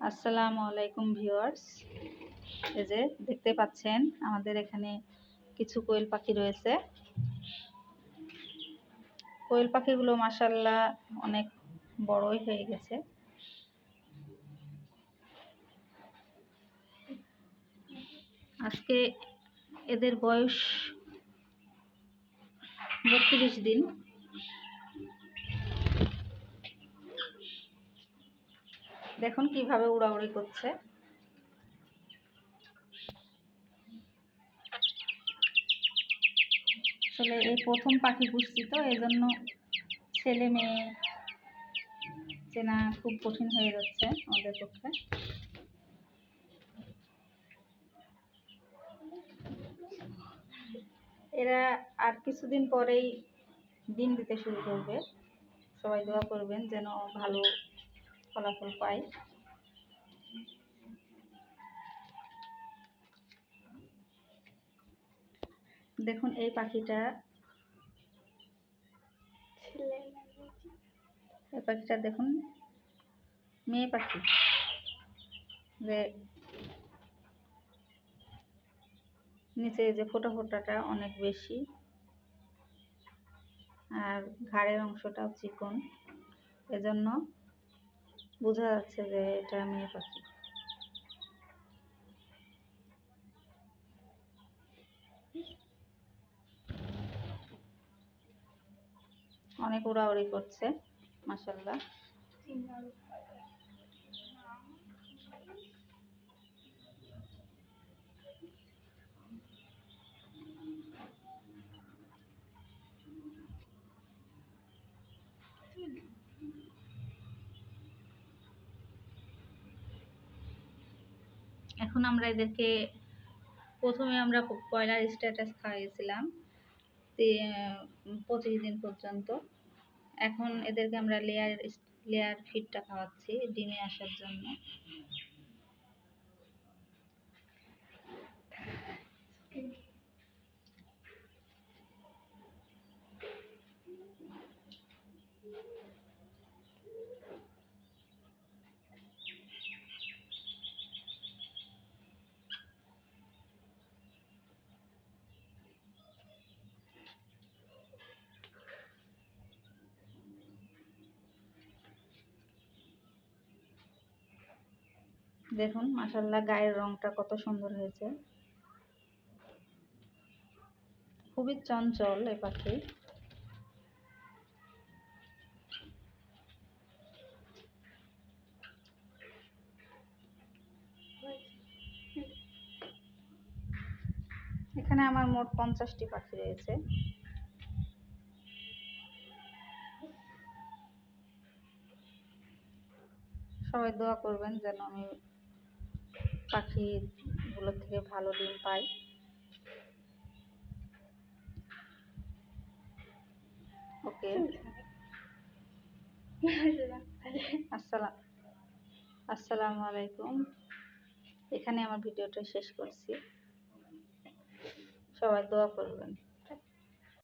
আসসালামু আলাইকুম ভিউয়ার্স। এই যে দেখতে পাচ্ছেন আমাদের এখানে কিছু কোয়েল পাখি রয়েছে। কোয়েল পাখিগুলো মাশাআল্লাহ অনেক বড়ই হয়ে গেছে। আজকে এদের বয়স ৩২ দিন। দেখুন কিভাবে উড়াউড়ি করছে। আসলে এই প্রথম পাখি পুষছি তো, এজন্য ছেলে মেয়ে চেনা খুব কঠিন হয়ে যাচ্ছে আমাদের পক্ষে। এরা আর কিছুদিন পরেই ডিম দিতে শুরু করবে। সবাই দোয়া করবেন যেন ভালো ফলাফল পাই। দেখুন এই পাখিটা দেখুন মেয়ে পাখি, যে নিচে যে ফোঁটাটা অনেক বেশি আর ঘাড়ের অংশটাও চিকন, এজন্য বোঝা যাচ্ছে যে এটা মেয়ে পাখি। অনেক উড়াউড়ি করছে মাশাআল্লাহ। এখন আমরা এদেরকে প্রথমে আমরা পয়লার স্ট্যাটাস খাইয়েছিলাম 25 দিন পর্যন্ত। এখন এদেরকে আমরা লেয়ার ফিডটা খাওয়াচ্ছি ডিমে আসার জন্য। দেখুন মাশাআল্লাহ গায়ের রংটা কত সুন্দর হয়েছে। খুবই চঞ্চল এ পাখি। এখানে আমার মোট 50টি পাখি রয়েছে। সবাই দোয়া করবেন যেন আমি পাখিগুলো থেকে ভালো ডিম পাই। ওকে, আসসালামু আলাইকুম। এখানে আমার ভিডিওটা শেষ করছি। সবাই দোয়া করবেন।